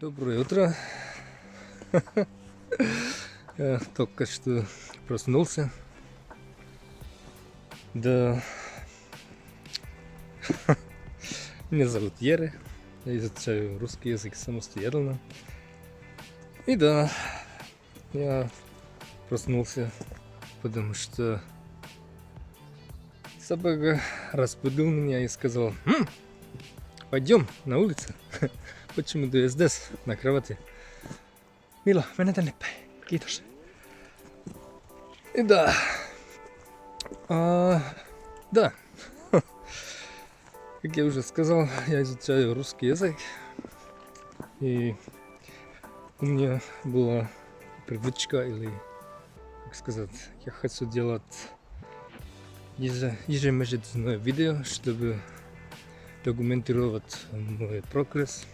Доброе утро. Я только что проснулся. Да. Меня зовут Ере. Я изучаю русский язык самостоятельно. И да, я проснулся, потому что собака разбудил меня и сказал: пойдем на улицу. Почему ты здесь, на кровати? Мила, mennä tänne päin. Kiitos. И да. Да. Как я уже сказал, я изучаю русский язык. И у меня была привычка, или, как сказать, я хочу делать ежемесячное видео, чтобы документировать мой прогресс.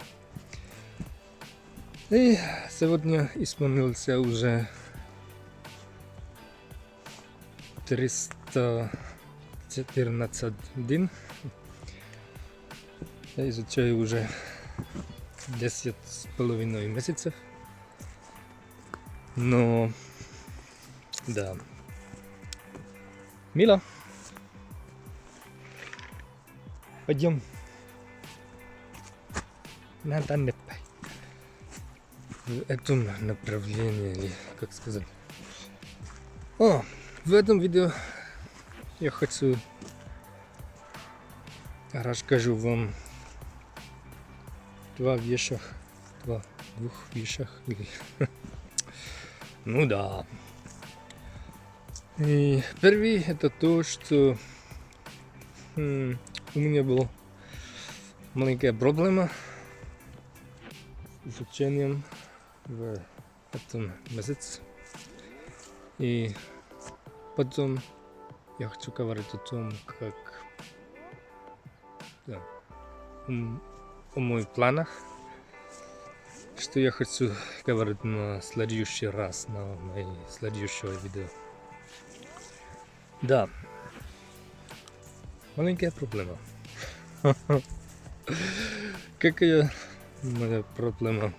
И сегодня исполнился уже 314 день. Я изучаю уже 10,5 месяцев. Но да. Мила, пойдем на танец. В этом направлении, или как сказать. В этом видео я хочу расскажу вам двух вещах, или ну да. И первый это то, что у меня была маленькая проблема с изучением в этом месяце. И потом я хочу говорить о том, как о моих планах, что я хочу говорить на следующий раз, на моей следующее видео. Да, маленькая проблема. Какая моя проблема?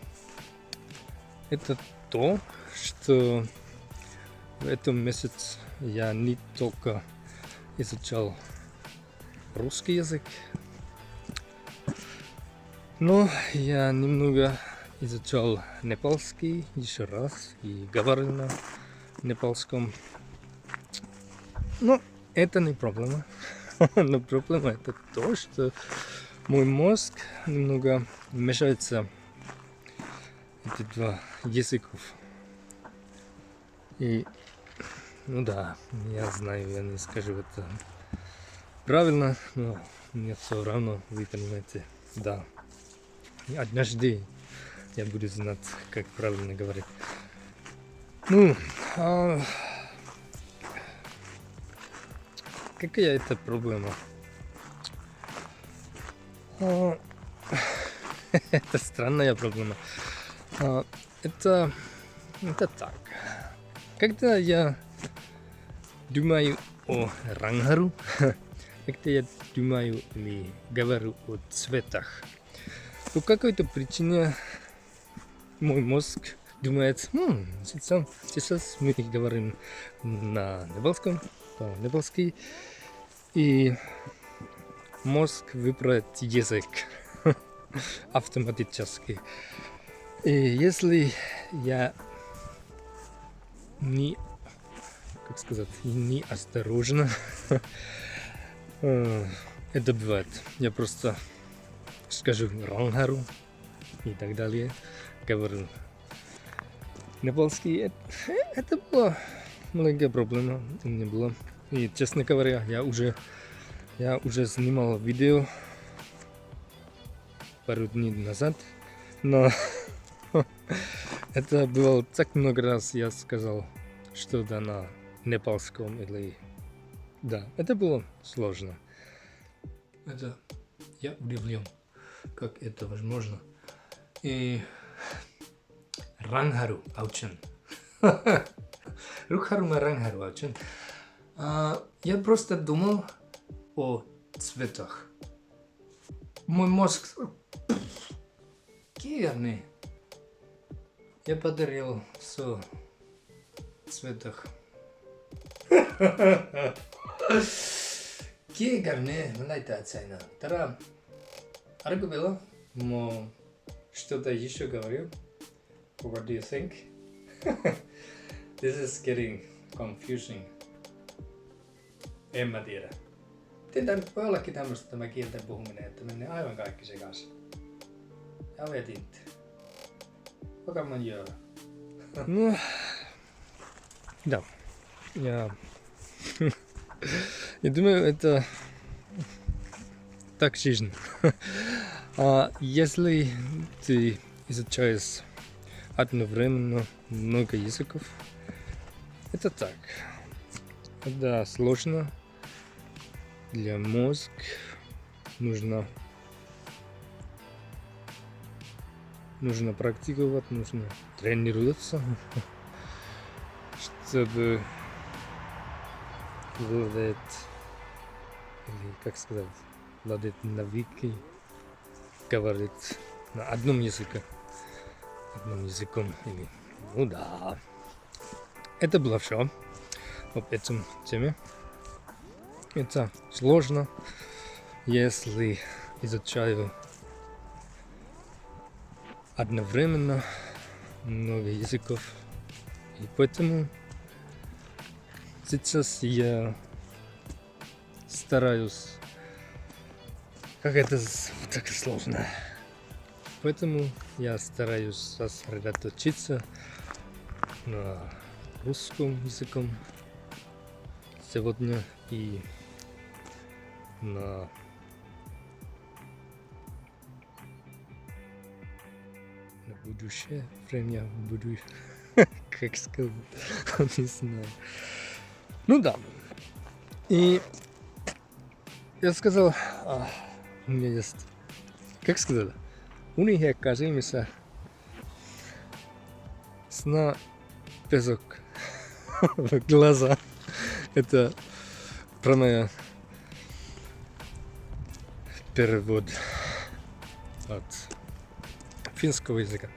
Это то, что в этом месяце я не только изучал русский язык, но я немного изучал непальский еще раз и говорил на непальском. Но это не проблема. Но проблема это то, что мой мозг немного мешается эти два языков. И ну да, я знаю, я не скажу это правильно, но мне все равно, вы понимаете, да. И однажды я буду знать, как правильно говорить. Ну, какая это проблема? Это странная проблема. Это так. Когда я думаю о Рангару, когда я думаю или говорю о цветах, по какой-то причине мой мозг думает: сейчас мы говорим на непальском, по-непальски, и мозг выбирает язык автоматически. И если я не осторожно, это бывает. Я просто скажу Рангару и так далее, говорю непальский. Это была маленькая проблема у меня была. И честно говоря, я уже снимал видео пару дней назад, но это было так много раз я сказал что-то на непальском, или да, это было сложно. Это я удивлен, как это возможно. И Рангару аучен. Рухару на Рангару аучен. Я просто думал о цветах. Мой мозг... Какие они? Я подарил все в цветах. Кегарне, лайтается. Тара, аргубила, но что-то еще говорил. What do you think? This is getting confusing. En mä tiedä. Tietää nyt voi ollakin tämmöistä tämä kielten puhuminen, että menee aivan kaikki sekaisin. Jag vet inte. Vad kan man göra? Ну, да. Я думаю, это так жизнь. Если ты изучаешь одновременно много языков, это так. Это сложно для мозга. Нужно практиковать, нужно тренироваться, чтобы владеть, или как сказать, владеть навыки, говорить на одном языке, одним языком. Или, ну да. Это было все об этом теме. Это сложно, если изучаю одновременно много языков. И поэтому сейчас я стараюсь, как это так сложно. Поэтому я стараюсь сосредоточиться на русском языке сегодня и на будущее время, как сказать, не знаю. Ну да. И я сказал, у меня есть, как сказать, униhiekkaa silmissä, сна песок в глаза. Это пранaya перевод от финского языка.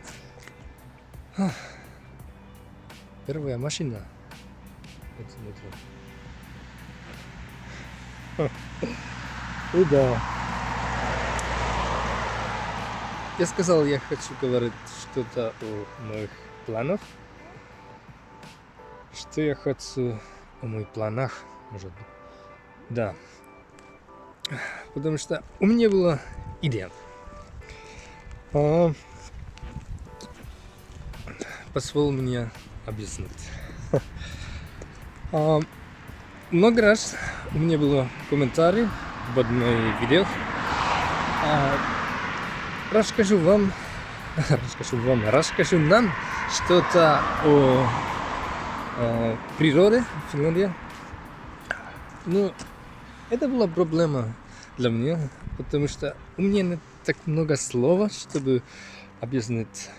Первая машина. И да. Я сказал, я хочу говорить что-то о моих планах. Что я хочу о моих планах, может быть. Да. Потому что у меня была идея. Позволь мне объяснить. Много раз у меня было комментарий в одной видео. Расскажу нам что-то о природе в Финляндии. Ну, это была проблема для меня, потому что у меня нет так много слов, чтобы объяснить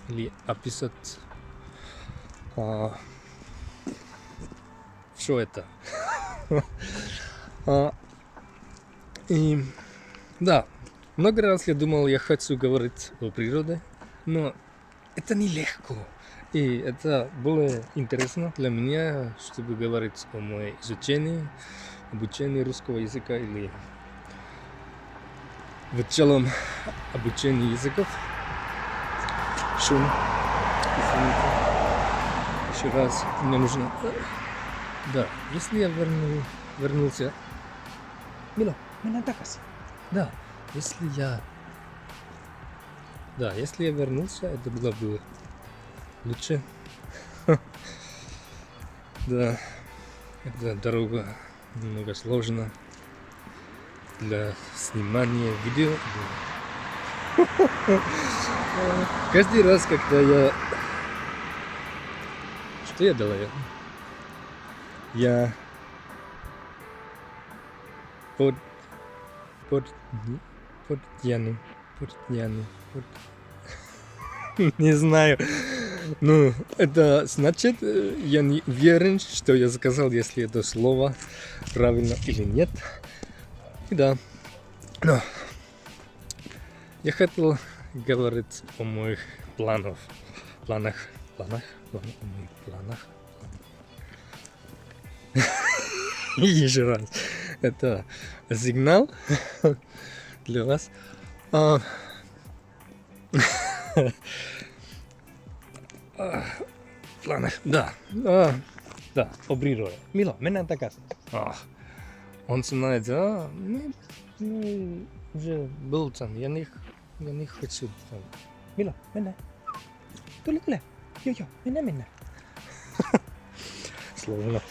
или описать что это. И да, много раз я думал, я хочу говорить о природе, но это нелегко. И это было интересно для меня, чтобы говорить о моем обучении русского языка или в целом обучении языков. Шум. Извините. Еще раз мне нужно... Да, если я вернулся... Мило, меня такас. Да, если я вернулся, это было бы лучше. Да, эта дорога немного сложна для снимания видео. Каждый раз, когда я... Что я делаю? Я не знаю. Ну, это значит, я не уверен, что я сказал, если это слово правильно или нет. И да. Но я хотел говорить о моих планах. планах. О моих планах. Еще раз. Это сигнал для вас. Планах. Да. Да, о природе. Мила, mennään takaisin. Он знает, уже был там, я не хочу там. Мила, mennään. Tule. Joo, mennään. Словно.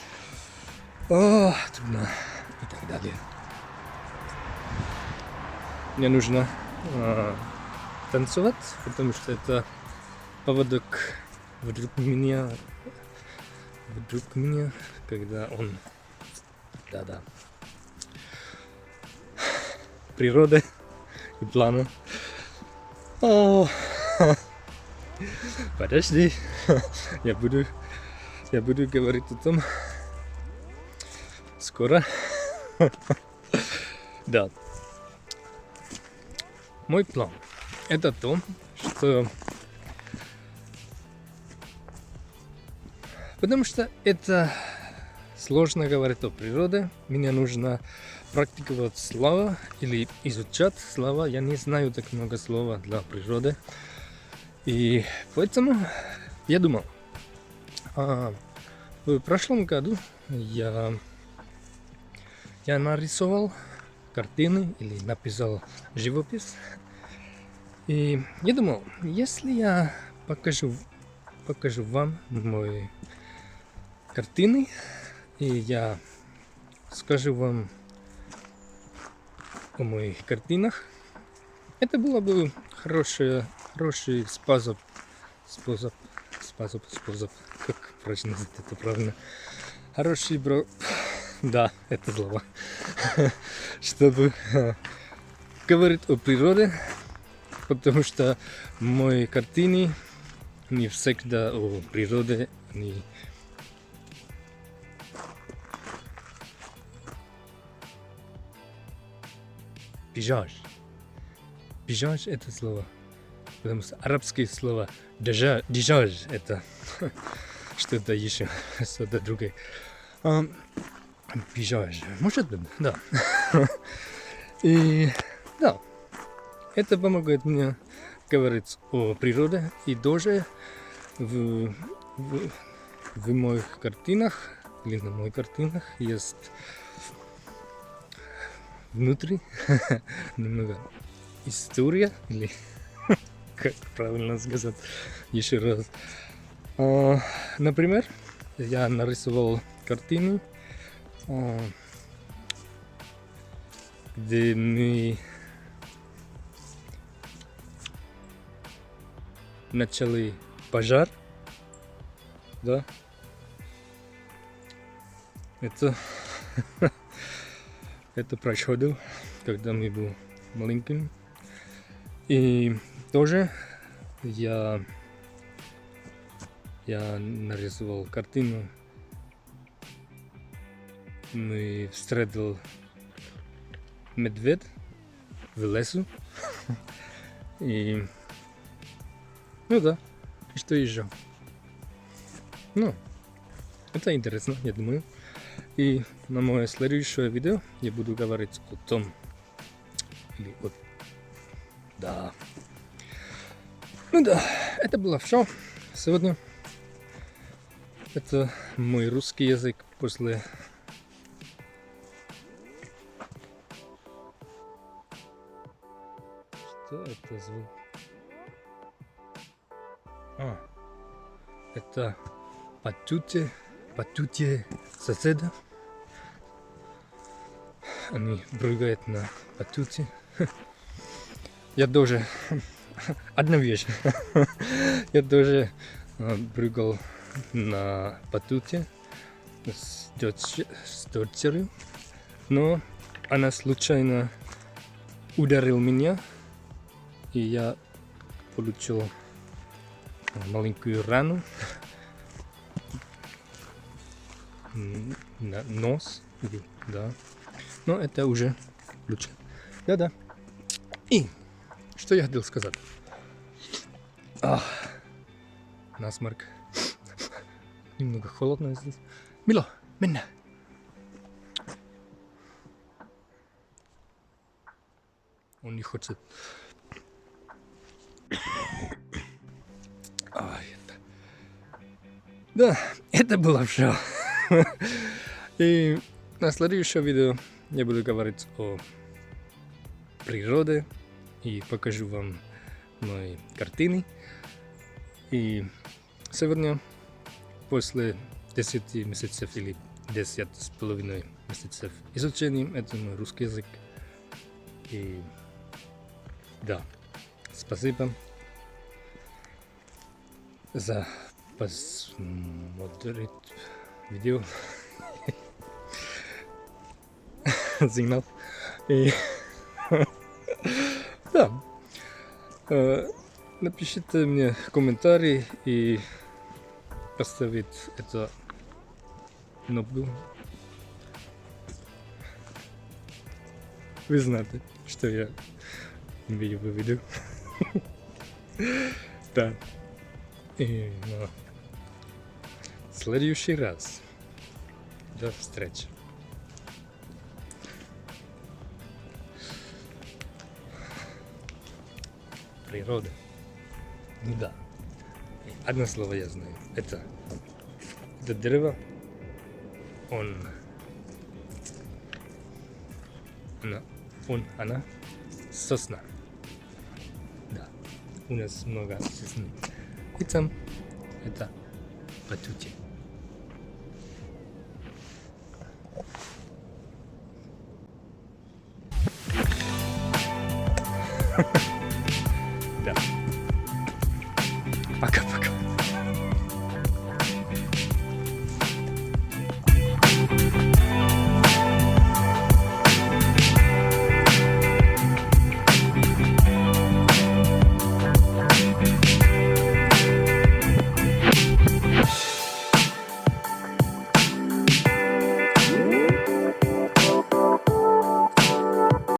Трудно. И так далее. Мне нужно танцевать, потому что это поводок вдруг меня, когда он, да, природа и планы. Подожди, я буду говорить о том скоро. Да. Мой план это то, что потому что это сложно говорить о природе. Мне нужно практиковать слова или изучать слова. Я не знаю так много слов для природы. И поэтому я думал, в прошлом году я нарисовал картины или написал живопись. И я думал, если я покажу вам мои картины, и я скажу вам о моих картинах, это было бы хороший способ, как произносить это правильно, да, это слово, чтобы говорить о природе, потому что мои картины не всегда о природе, они Пейзаж это слово, потому что арабские слова дижаж это что-то еще, что-то другое. Пейзаж, может быть, да. И да, это помогает мне говорить о природе, и тоже в моих картинах, или на моих картинах есть внутри немного история, или как правильно сказать еще раз. Например, я нарисовал картину, где мы начали пожар, да, это происходило, когда мы были маленьким. И тоже я нарисовал картину. Мы встретил медведь в лесу. И ну да, и что еще? Ну, это интересно, я думаю. И на мое следующее видео я буду говорить о том, да. Ну да, это было все сегодня. Это мой русский язык после что это звук? Это патуте соседа. Они прыгают на патуте. Я тоже одна вещь. Я тоже прыгал на батуте с дочерью, но она случайно ударила меня, и я получил маленькую рану на нос, да. Но это уже лучше. Да. И что я хотел сказать? насморк. Немного холодно здесь. Мило, Минна. Он не хочет. Ай, это... Да, это было все. И на следующем видео я буду говорить о природе и покажу вам мои картины. И сегодня, после 10 месяцев или 10,5 месяцев изучения, это мой русский язык. И да, спасибо за посмотреть видео. Сигнал. И да. Напишите мне комментарий и поставить это кнопку. Вы знаете, что я имею в виду. Да. И в следующий раз. До встречи. Природа. Ну да. Одно слово я знаю. Это дерево. Она сосна. Да. У нас много сосны. И там это батути. Ha ha.